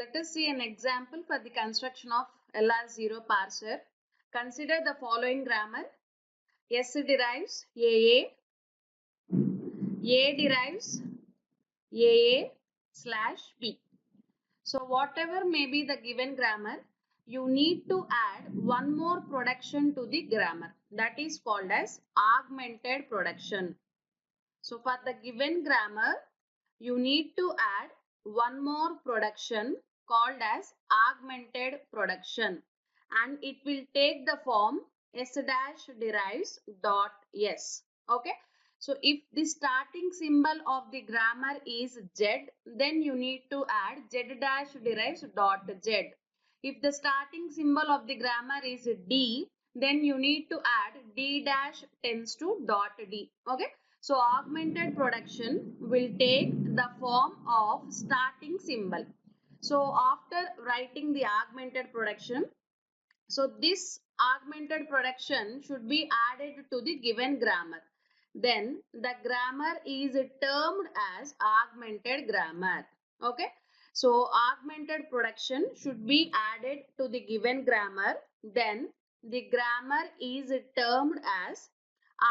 let us see an example for the construction of LR0 parser. Consider the following grammar. S derives A derives AA/B. So whatever may be the given grammar, you need to add one more production to the grammar. That is called as augmented production. So for the given grammar, you need to add one more production called as augmented production, and it will take the form S dash derives dot S. Okay. So if the starting symbol of the grammar is Z, then you need to add Z dash derives dot Z. If the starting symbol of the grammar is D, then you need to add D dash tends to dot D. Okay. So augmented production will take the form of starting symbol. So after writing the augmented production, so this augmented production should be added to the given grammar. Then the grammar is termed as augmented grammar. Okay. So augmented production should be added to the given grammar. Then the grammar is termed as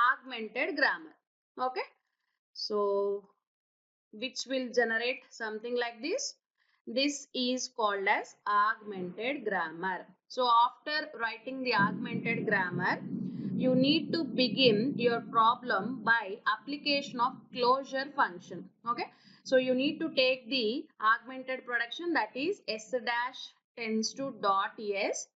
augmented grammar. Okay. So which will generate something like this. This is called as augmented grammar. So after writing the augmented grammar, you need to begin your problem by application of closure function. Okay. So you need to take the augmented production, that is S dash tends to dot S,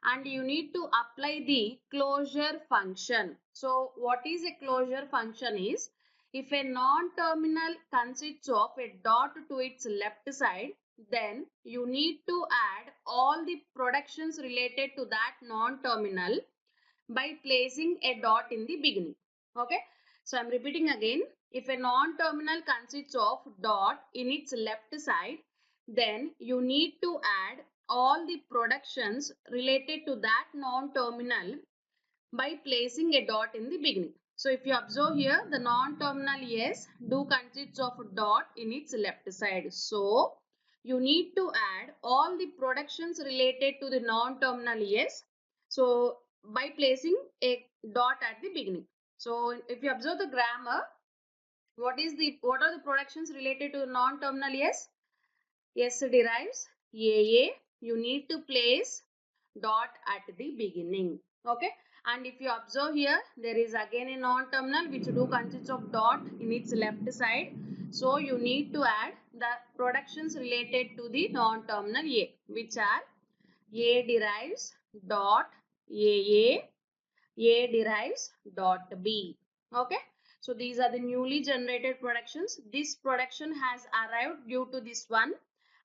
and you need to apply the closure function. So what is a closure function is, if a non-terminal consists of a dot to its left side, then you need to add all the productions related to that non-terminal by placing a dot in the beginning. Okay. So I'm repeating again. If a non-terminal consists of dot in its left side, then you need to add all the productions related to that non-terminal by placing a dot in the beginning. So if you observe here, the non-terminal S do consists of a dot in its left side. So you need to add all the productions related to the non-terminal S. So by placing a dot at the beginning. So if you observe the grammar, what are the productions related to non-terminal S? S derives AA. You need to place dot at the beginning. Okay. And if you observe here, there is again a non-terminal which do consist of dot in its left side. So you need to add the productions related to the non-terminal A, which are A derives dot AA, A derives dot B. Okay. So these are the newly generated productions. This production has arrived due to this one,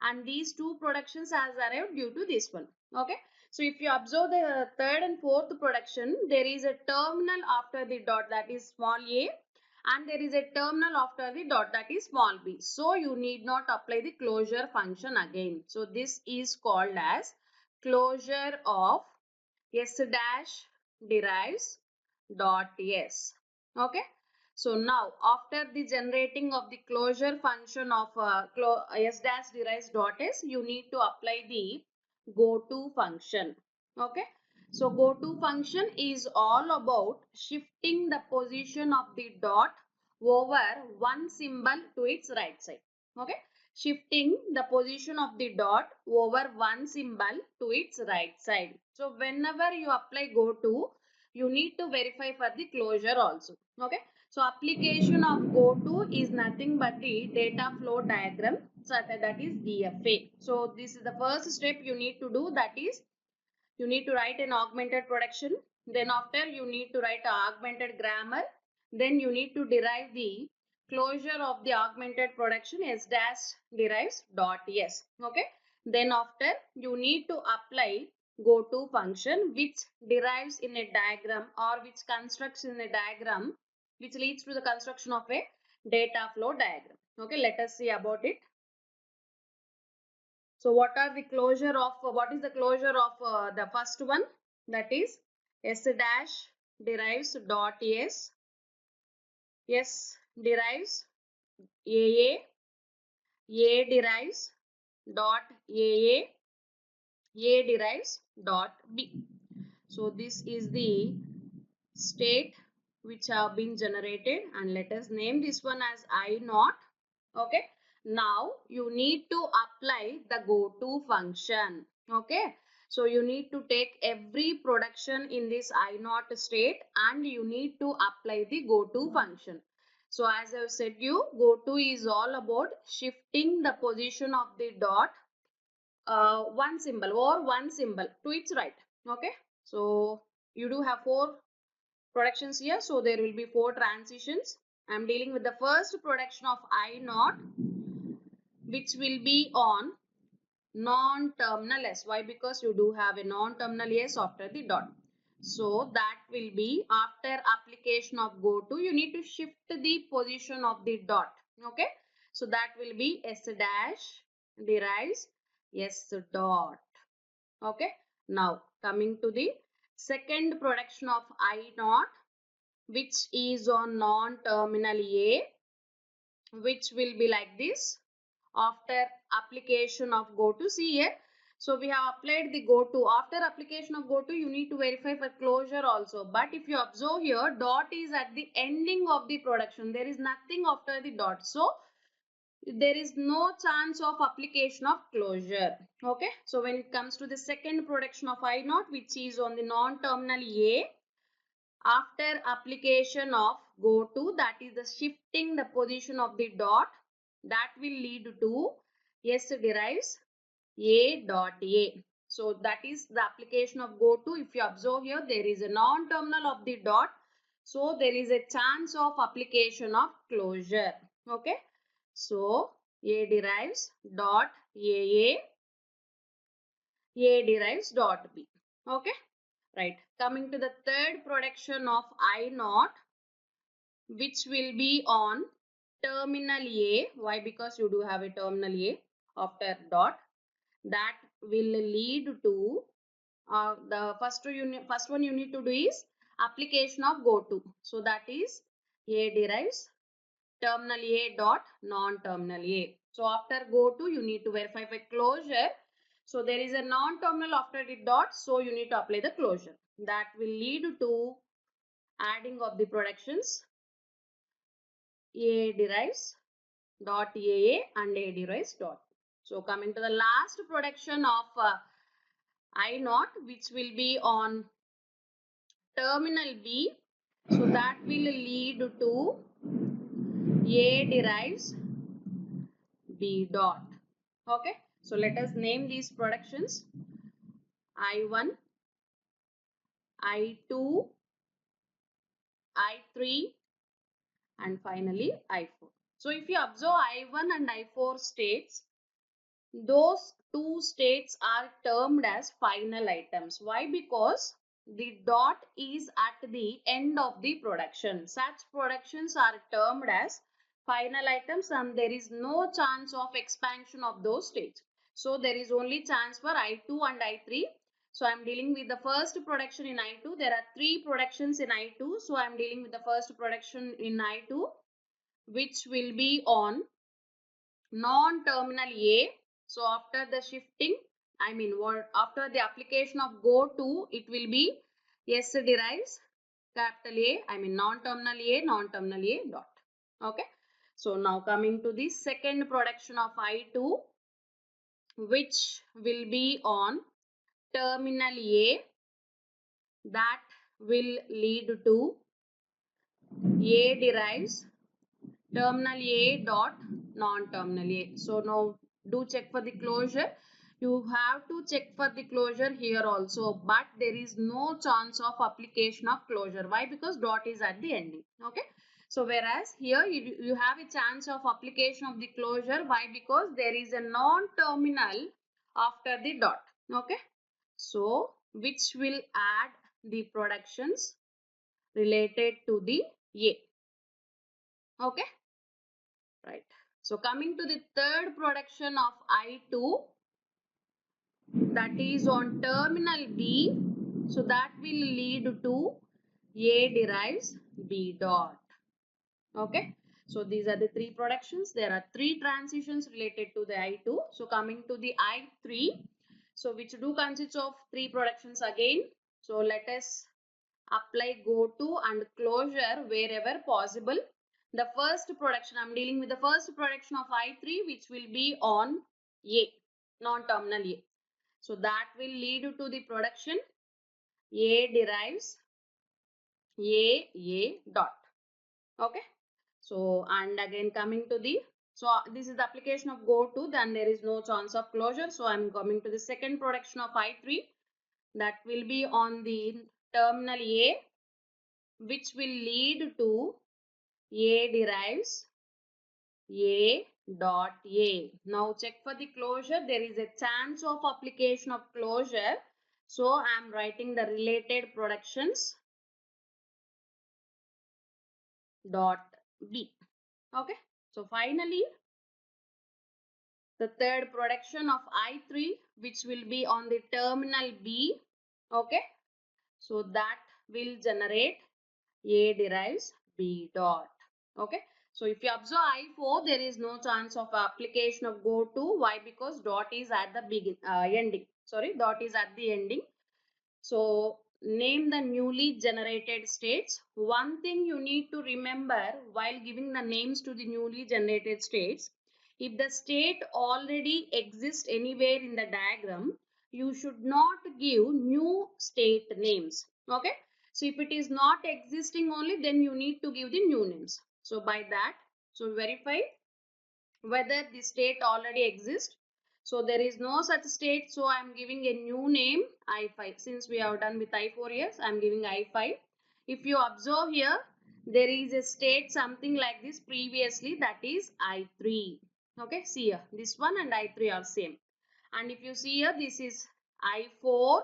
and these two productions has arrived due to this one. Okay. So if you observe the third and fourth production, there is a terminal after the dot, that is small a, and there is a terminal after the dot, that is small b. So you need not apply the closure function again. So this is called as closure of S dash derives dot S. Okay. So now after the generating of the closure function of S dash derives dot S, you need to apply the goto function. Okay. So goto function is all about shifting the position of the dot over one symbol to its right side. Okay. Shifting the position of the dot over one symbol to its right side. So whenever you apply goto, you need to verify for the closure also. Okay. So application of goto is nothing but the data flow diagram. So that is DFA. So this is the first step you need to do, that is you need to write an augmented production. Then after you need to write an augmented grammar. Then you need to derive the closure of the augmented production S dash derives dot S. Okay. Then after you need to apply goto function, which derives in a diagram or which constructs in a diagram, which leads to the construction of a data flow diagram. Okay. Let us see about it. So what is the closure of the first one? That is S dash derives dot S. S derives AA. A derives dot A derives dot B. So this is the state which have been generated, and let us name this one as I naught. Okay. Now you need to apply the go to function. Okay. So you need to take every production in this I naught state and you need to apply the go to function. So as I have said you, go to is all about shifting the position of the dot one symbol or one symbol to its right. Okay. So you do have four productions here. So there will be four transitions. I am dealing with the first production of I naught, which will be on non-terminal S. Why? Because you do have a non-terminal S after the dot. So that will be after application of go to, you need to shift the position of the dot. Okay. So that will be S dash derives S dot. Okay. Now coming to the second production of I naught, which is on non-terminal A, which will be like this. After application of go to, see here. So we have applied the go to. After application of go to, you need to verify for closure also. But if you observe here, dot is at the ending of the production. There is nothing after the dot. So there is no chance of application of closure. Okay. So when it comes to the second production of I naught, which is on the non-terminal A, after application of go to, that is the shifting the position of the dot, that will lead to S derives A dot A. So that is the application of go to. If you observe here, there is a non-terminal of the dot. So there is a chance of application of closure. Okay. So A derives dot A derives dot B. Okay. Right. Coming to the third production of I naught, which will be on terminal A. Why? Because you do have a terminal A after dot. That will lead to the first one you need to do is application of go to. So that is A derives terminal A dot non-terminal A. So after go to, you need to verify for closure. So there is a non-terminal after the dot. So you need to apply the closure. That will lead to adding of the productions. A derives dot A and A derives dot. So coming to the last production of I naught, which will be on terminal B. So that will lead to A derives B dot. Okay. So let us name these productions. I1, I2, I3 and finally I4. So if you observe I1 and I4 states, those two states are termed as final items. Why? Because the dot is at the end of the production. Such productions are termed as final items and there is no chance of expansion of those states. So there is only chance for I2 and I3. So I am dealing with the first production in I2. There are three productions in I2. So I am dealing with the first production in I2, which will be on non-terminal A. So after the shifting, after the application of go to, it will be S derives capital A, non-terminal A dot. Okay. So now coming to the second production of I2, which will be on terminal A, that will lead to A derives terminal A dot non-terminal A. So now do check for the closure. You have to check for the closure here also, but there is no chance of application of closure. Why? Because dot is at the ending. Okay. So whereas here you have a chance of application of the closure. Why? Because there is a non-terminal after the dot. Okay. So which will add the productions related to the A. Okay. Right. So coming to the third production of I2, that is on terminal B. So that will lead to A derives B dot. Okay. So these are the three productions. There are three transitions related to the I2. So coming to the I3, so which do consists of three productions again. So let us apply go to and closure wherever possible. The first production, I'm dealing with the first production of I3, which will be on A, non-terminal A. So that will lead to the production A derives A dot. Okay. So, and again coming to the, so this is the application of go to, then there is no chance of closure. So I'm coming to the second production of I3, that will be on the terminal A, which will lead to A derives A dot A. Now check for the closure. There is a chance of application of closure. So I'm writing the related productions dot B. Okay. So finally, the third production of I3, which will be on the terminal B. Okay. So that will generate A derives B dot. Okay. So if you observe I4, there is no chance of application of go to. Why? Because dot is at the ending. Sorry, dot is at the ending. So name the newly generated states. One thing you need to remember while giving the names to the newly generated states, if the state already exists anywhere in the diagram, you should not give new state names. Okay. So if it is not existing only, then you need to give the new names. So by that, so verify whether the state already exists. So there is no such state. So I am giving a new name I5. Since we have done with I4 years, I am giving I5. If you observe here, there is a state something like this previously, that is I3. Okay, see here, this one and I3 are same. And if you see here, this is I4.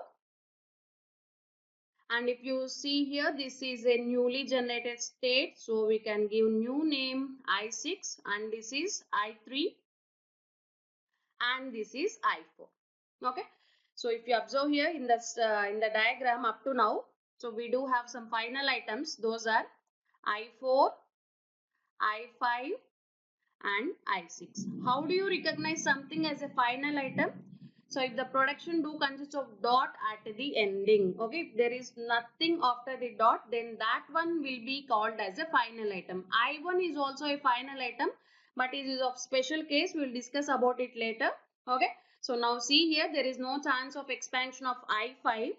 And if you see here, this is a newly generated state. So we can give new name I6, and this is I3. And this is I4. Okay. So if you observe here in the diagram up to now, so we do have some final items. Those are I4, I5 and I6. How do you recognize something as a final item? So if the production do consists of dot at the ending, okay, if there is nothing after the dot, then that one will be called as a final item. I1 is also a final item, but it is of special case. We will discuss about it later. Okay. So now see here, there is no chance of expansion of I5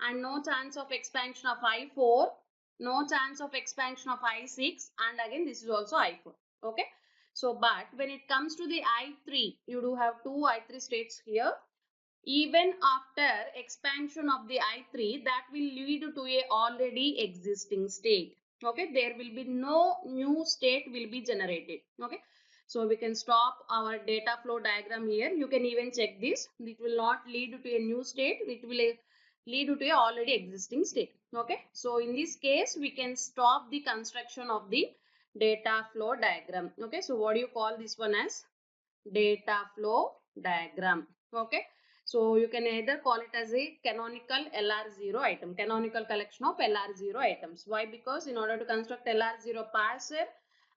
and no chance of expansion of I4, no chance of expansion of I6, and again this is also I4. Okay. So, but when it comes to the I3, you do have two I3 states here. Even after expansion of the I3, that will lead to a already existing state. Okay, there will be no new state will be generated. Okay, so we can stop our data flow diagram here. You can even check this. It will not lead to a new state. It will lead to a already existing state. Okay, so in this case, we can stop the construction of the data flow diagram. Okay, so what do you call this one as? Data flow diagram. Okay, so you can either call it as a canonical LR0 item, canonical collection of LR0 items. Why? Because in order to construct LR0 parser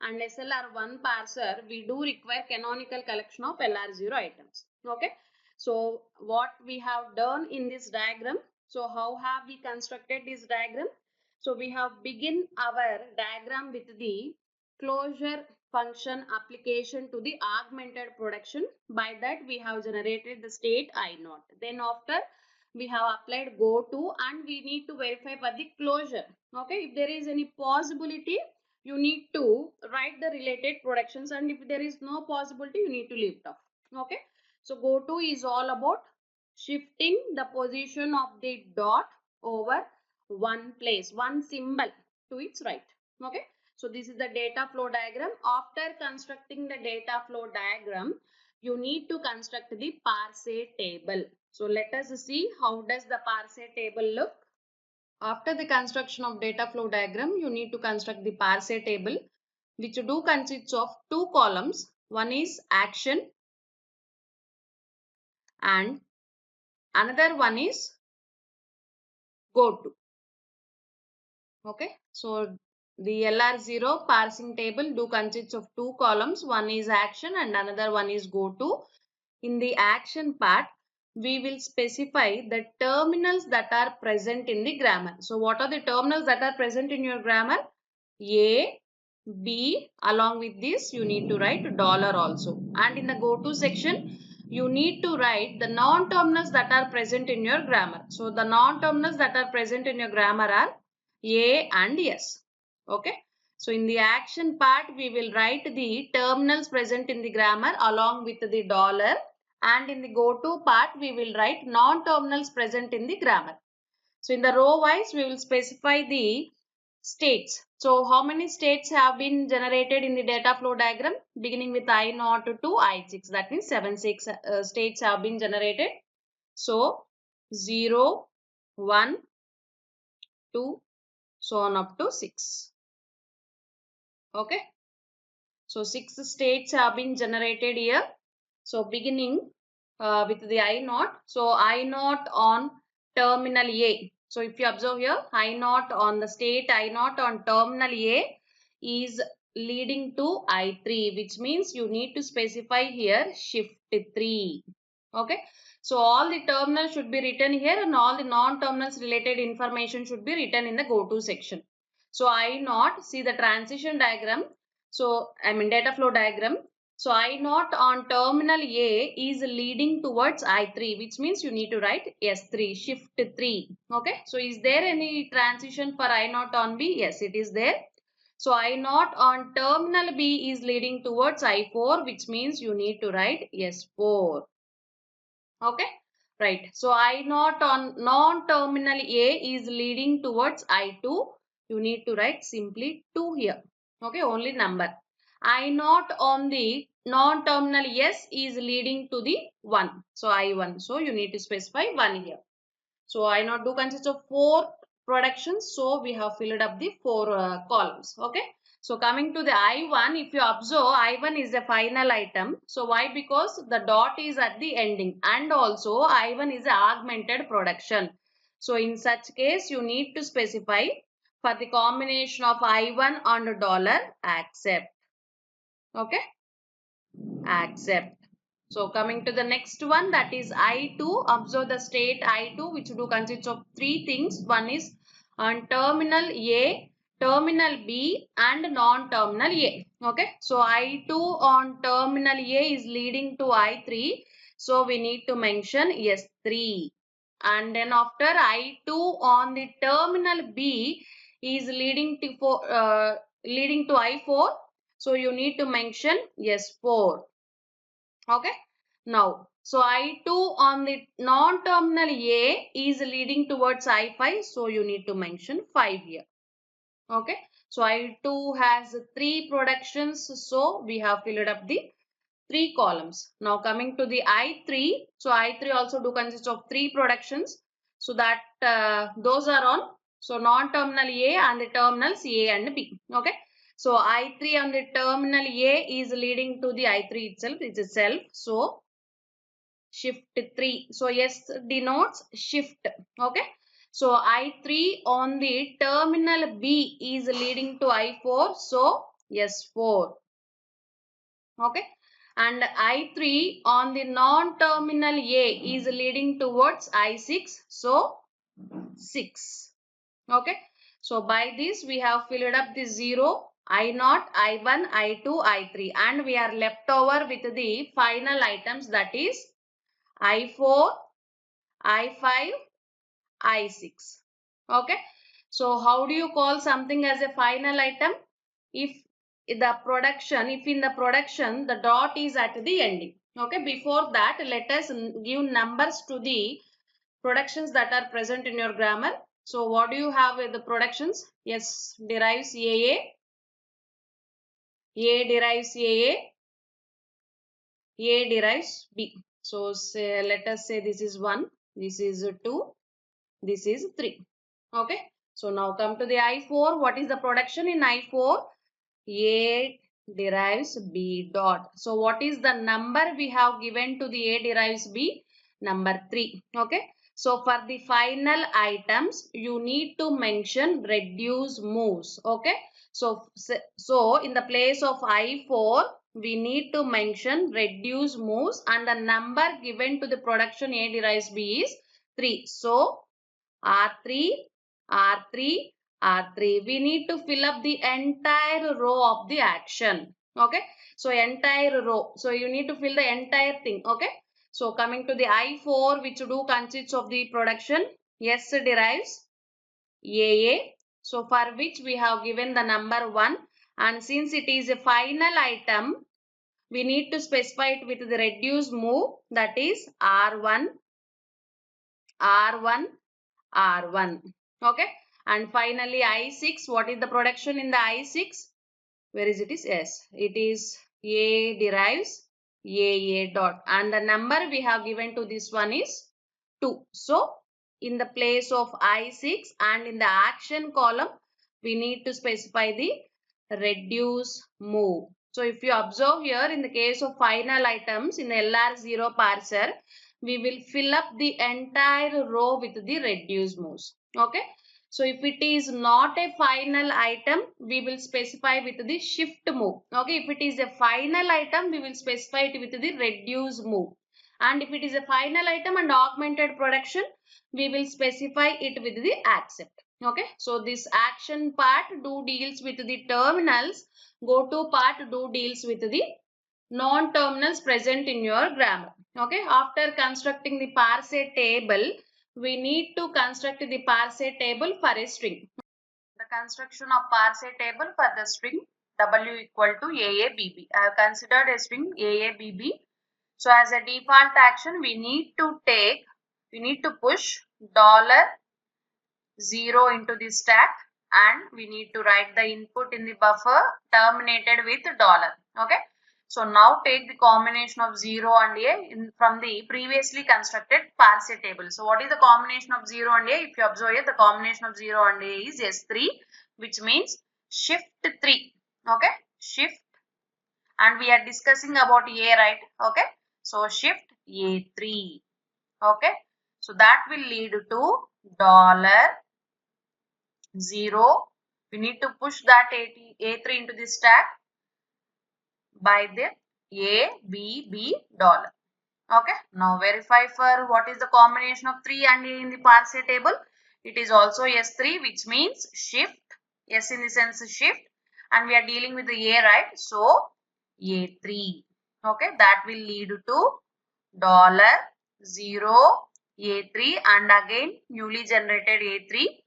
and SLR1 parser, we do require canonical collection of LR0 items. Okay, so what we have done in this diagram, so how have we constructed this diagram? So we have begin our diagram with the closure function application to the augmented production. By that we have generated the state I0. Then after we have applied go to, and we need to verify for the closure. Okay, if there is any possibility, you need to write the related productions, and if there is no possibility, you need to leave it off. Okay, so go to is all about shifting the position of the dot over one place, one symbol to its right. Okay, so this is the data flow diagram. After constructing the data flow diagram, you need to construct the parse table. So let us see how does the parse table look. After the construction of data flow diagram, you need to construct the parse table, which do consists of two columns. One is action and another one is go to. Okay, so The LR0 parsing table do consists of two columns. One is action and another one is go to. In the action part, we will specify the terminals that are present in the grammar. So what are the terminals that are present in your grammar? A, B, along with this you need to write dollar also. And in the go to section, you need to write the non-terminals that are present in your grammar. So the non-terminals that are present in your grammar are A and S. Okay. So in the action part, we will write the terminals present in the grammar along with the dollar, and in the go to part, we will write non-terminals present in the grammar. So in the row wise, we will specify the states. So how many states have been generated in the data flow diagram beginning with I0 to I6? That means 6 states have been generated. So 0, 1, 2, so on up to 6. Okay. So 6 states have been generated here. So beginning with the I0. So I0 on terminal A. So if you observe here, I0 on the state I0 on terminal A is leading to I3, which means you need to specify here shift 3. Okay. So all the terminals should be written here and all the non-terminals related information should be written in the go to section. So I0, see the transition diagram. So I mean data flow diagram. So I0 on terminal A is leading towards I3, which means you need to write S3, shift 3. Okay. So is there any transition for I0 on B? Yes, it is there. So I0 on terminal B is leading towards I4, which means you need to write S4. Okay. Right. So I0 on non-terminal A is leading towards I2. You need to write simply 2 here. Okay. Only number. I0 on the non-terminal S is leading to the 1. So I1. So you need to specify 1 here. So I0 do consist of 4 productions. So we have filled up the 4 columns. Okay. So coming to the I1, if you observe, I1 is the final item. So why? Because the dot is at the ending, and also I1 is an augmented production. So in such case, you need to specify for the combination of I1 and dollar accept. Okay. Accept. So coming to the next one, that is I2. Observe the state I2, which do consist of 3 things. One is on terminal A, terminal B and non-terminal A. Okay. So I2 on terminal A is leading to I3. So we need to mention S3. And then after I2 on the terminal B is leading to I4. So you need to mention S4. Okay. Now, so I2 on the non-terminal A is leading towards I5. So you need to mention 5 here. Okay. So I2 has 3 productions. So we have filled up the 3 columns. Now coming to the I3. So I3 also do consist of 3 productions. So that those are on. So non-terminal A and the terminals A and B. Okay. So I3 on the terminal A is leading to the I3 itself. So shift 3. So S denotes shift. Okay. So I3 on the terminal B is leading to I4. So S4. Okay. And I3 on the non-terminal A is leading towards I6. So 6. Okay. So by this we have filled up the 0, I0, I1, I2, I3, and we are left over with the final items, that is I4, I5, I6. Okay. So how do you call something as a final item? If in the production the dot is at the ending. Okay. Before that, let us give numbers to the productions that are present in your grammar. So what do you have with the productions? Yes, derives A derives A derives B. So say, let us say this is 1, this is 2, this is 3. Okay. So now come to the I4. What is the production in I4? A derives B dot. So what is the number we have given to the A derives B? Number 3. Okay. So for the final items, you need to mention reduce moves. Okay. So in the place of I4, we need to mention reduce moves and the number given to the production A derives B is 3. So R3, R3, R3. We need to fill up the entire row of the action. Okay. So entire row. So you need to fill the entire thing. Okay. So coming to the I4, which do consists of the production S derives AA. So for which we have given the number 1, and since it is a final item, we need to specify it with the reduced move, that is R1, R1, R1. Okay. And finally I6, what is the production in the I6? Where is it? Yes, it is A derives AA dot, and the number we have given to this one is 2. So in the place of I6 and in the action column, we need to specify the reduce move. So if you observe here, in the case of final items in LR0 parser, we will fill up the entire row with the reduce moves. Okay. So if it is not a final item, we will specify with the shift move. Okay. If it is a final item, we will specify it with the reduce move. And if it is a final item and augmented production, we will specify it with the accept. Okay. So this action part do deals with the terminals. Go to part do deals with the non-terminals present in your grammar. Okay. After constructing the parse table, we need to construct the parse table for a string. The construction of parse table for the string W equal to AABB. I have considered a string AABB. So as a default action, we need to push $0 into the stack, and we need to write the input in the buffer terminated with $. Okay. So now take the combination of 0 and A from the previously constructed parse table. So what is the combination of 0 and A? If you observe here, the combination of 0 and A is S3, which means shift 3. Okay. Shift, and we are discussing about A, right? Okay. So shift A3. Okay. So that will lead to $0. We need to push that A3 into the stack by the A, B, B $. Okay. Now verify for what is the combination of 3 and A in the parse table. It is also S3, which means shift. S in the sense shift, and we are dealing with the A, right? So A3. Okay. That will lead to $0 A3, and again newly generated A3.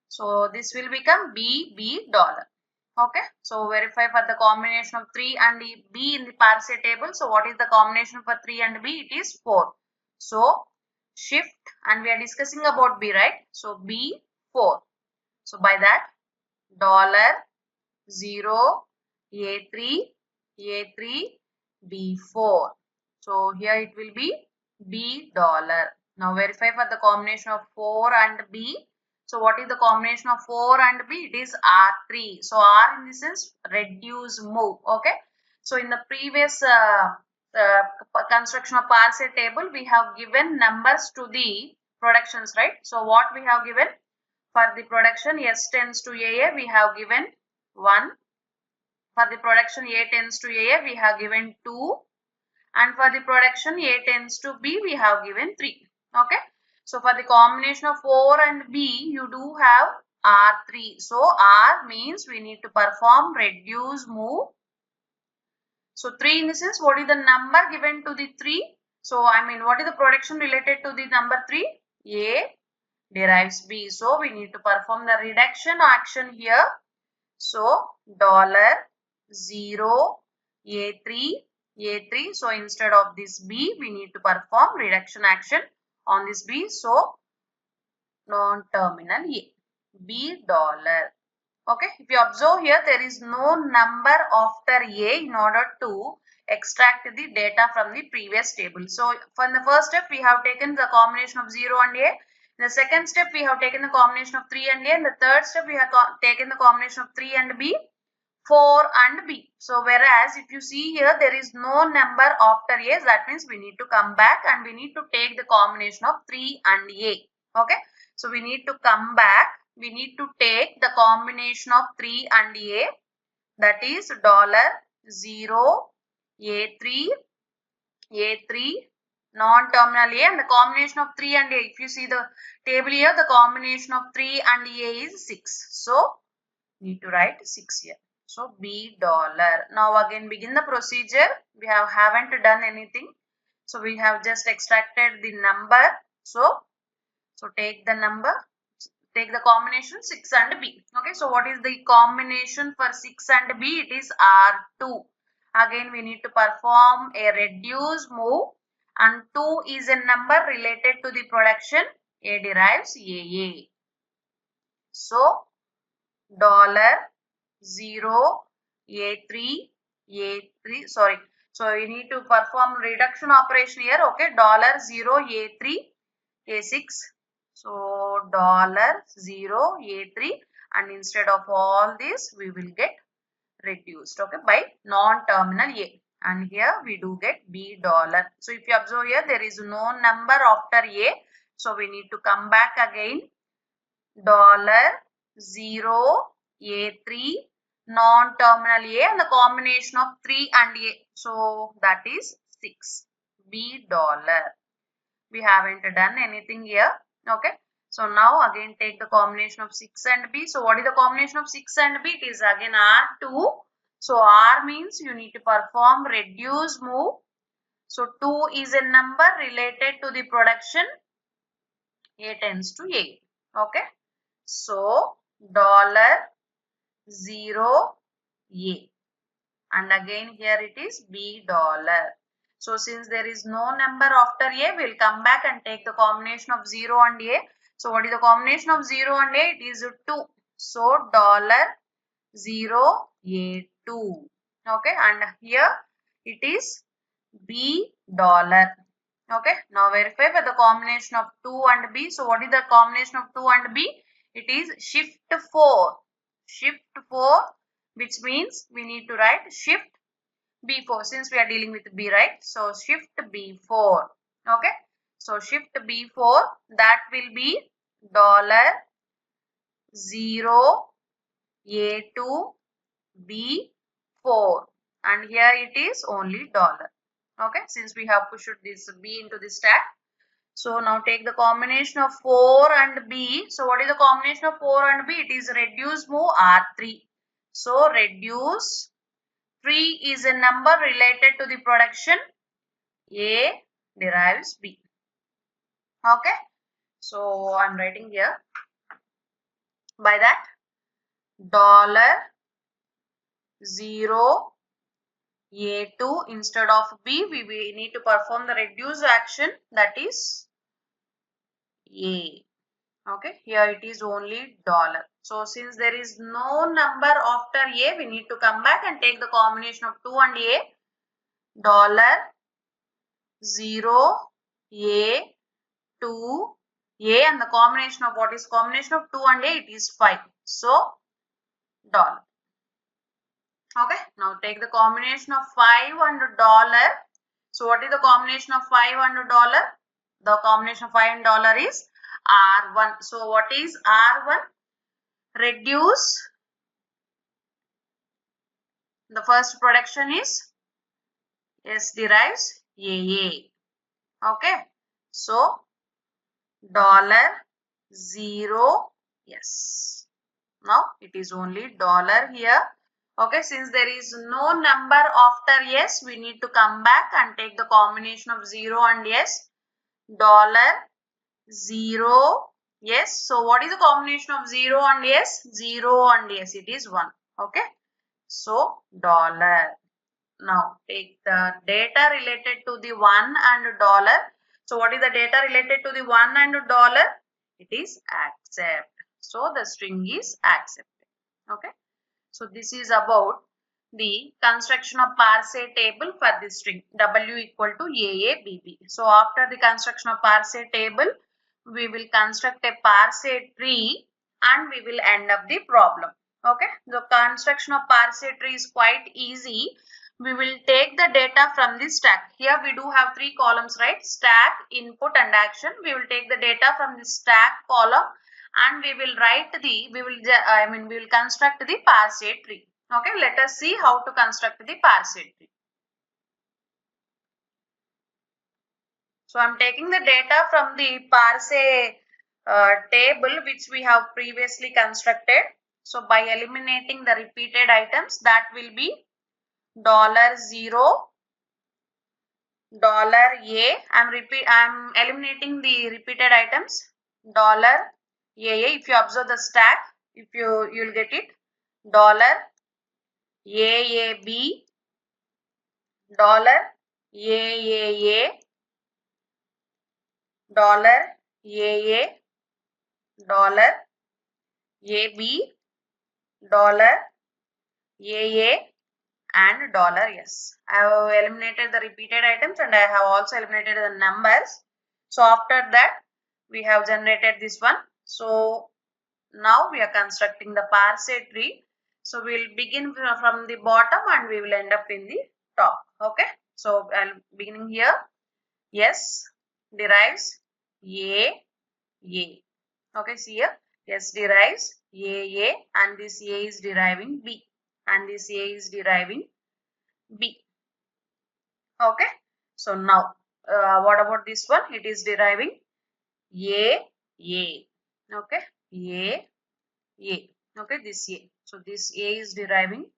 So this will become B $. Okay. So verify for the combination of 3 and B in the parse table. So what is the combination for 3 and B? It is 4. So shift, and we are discussing about B, right? So B 4. So by that $0 A3 B4. So here it will be B $. Now verify for the combination of 4 and B. So what is the combination of 4 and B? It is R3. So R in this sense reduce move. Okay. So in the previous construction of parse table, we have given numbers to the productions, right? So what we have given for the production S tends to AA, we have given 1. For the production A tends to AA, we have given 2. And for the production A tends to B, we have given 3. Okay. So for the combination of 4 and B, you do have R3. So R means we need to perform reduce move. So 3 in the sense, what is the number given to the 3? So I mean, what is the production related to the number 3? A derives B. So we need to perform the reduction action here. So $0 A3. So instead of this B, we need to perform reduction action on this B. So non-terminal A, B $. Okay. If you observe here, there is no number after A in order to extract the data from the previous table. So for the first step, we have taken the combination of 0 and A. In the second step, we have taken the combination of 3 and A. In the third step, we have taken the combination of 3 and B, 4 and B. So whereas if you see here, there is no number after A, that means we need to come back and we need to take the combination of 3 and A. Okay. So we need to come back we need to take the combination of 3 and A, that is $0, A3, A3, non-terminal A, and the combination of 3 and A. If you see the table here, the combination of 3 and A is 6. So, need to write 6 here. So, B dollar. Now, again begin the procedure. We haven't done anything. So, we have just extracted the number. So take the number, take the combination 6 and B. Okay, so what is the combination for 6 and B? It is R2. Again, we need to perform a reduce move, and 2 is a number related to the production. A derives AA. So, $0, A3, A3, sorry. So, you need to perform reduction operation here. Okay, $0, A3, A6. So, $0, A3, and instead of all this, we will get reduced, okay, by non-terminal A. And here we do get B dollar. So, if you observe here, there is no number after A. So, we need to come back again. $0, A3, non-terminal A, and the combination of 3 and A. So, that is 6. B dollar. We haven't done anything here. Okay. So now again take the combination of 6 and B. So what is the combination of 6 and B? It is again R2. So R means you need to perform reduce move. So 2 is a number related to the production. A tends to A. Okay. So $0, A. And again here it is B dollar. So since there is no number after A, we will come back and take the combination of 0 and A. So what is the combination of 0 and A? It is 2. So $0, A2. Okay, and here it is B dollar. Okay, now verify for the combination of 2 and B. So what is the combination of 2 and B? It is shift 4. Shift 4, which means we need to write shift B4 since we are dealing with B, right? So shift B4. Okay. So shift B4, that will be $0, A2, B4. And here it is only dollar. Okay. Since we have pushed this B into the stack. So now take the combination of 4 and B. So what is the combination of 4 and B? It is reduce move R3. So reduce 3 is a number related to the production. A derives B. Okay. So I'm writing here. By that, $0, A2 instead of B, we need to perform the reduce action, that is A. Okay. Here it is only dollar. So since there is no number after A, we need to come back and take the combination of 2 and A. $0, A, 2, A, and the combination of what is combination of 2 and A? It is 5. So, dollar. Okay. Now take the combination of 5 and dollar. So what is the combination of 5 and dollar? The combination of 5 and dollar is R1. So what is R1? Reduce. The first production is S derives AA. Okay. So $0, yes. Now it is only dollar here. Okay, since there is no number after yes, we need to come back and take the combination of 0 and yes. $0, yes. So what is the combination of 0 and yes? 0 and yes, it is 1. Okay. So dollar. Now take the data related to the 1 and dollar. So what is the data related to the 1 and dollar? It is accept. So the string is accepted. Okay. So this is about the construction of Parsing table for this string W equal to AABB. So after the construction of Parsing table, we will construct a Parsing tree and we will end up the problem. Okay. The construction of Parsing tree is quite easy. We will take the data from the stack. Here we do have 3 columns, right? Stack, input and action. We will take the data from the stack column and we will write the, we will construct the Parsing tree. Okay, let us see how to construct the Parsing tree. So I'm taking the data from the Parsing table which we have previously constructed. So by eliminating the repeated items, that will be $0, $A. I'm eliminating the repeated items. $AA. If you observe the stack, if you'll get it. $AAB, $AAA, $AA, $AB, $AA, and $yes. I have eliminated the repeated items and I have also eliminated the numbers. So after that we have generated this one. So now we are constructing the Parsing tree. So we'll begin from the bottom and we will end up in the top. Okay. So I'll beginning here. S derives A. Okay, see here. S derives A and this A is deriving B and this A is deriving B. Okay. So now what about this one? It is deriving A. Okay. A. Okay, this A. So this A is deriving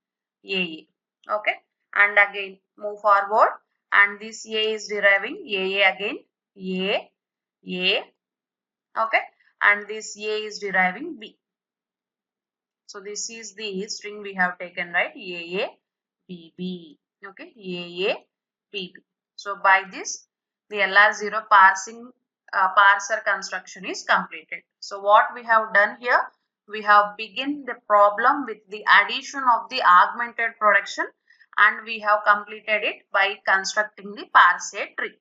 A. Okay. And again move forward and this A is deriving A again. A. Okay. And this A is deriving B. So this is the string we have taken, right? B. Okay. B. So by this, the LR0 parser construction is completed. So what we have done here, we have begun the problem with the addition of the augmented production and we have completed it by constructing the Parsing tree.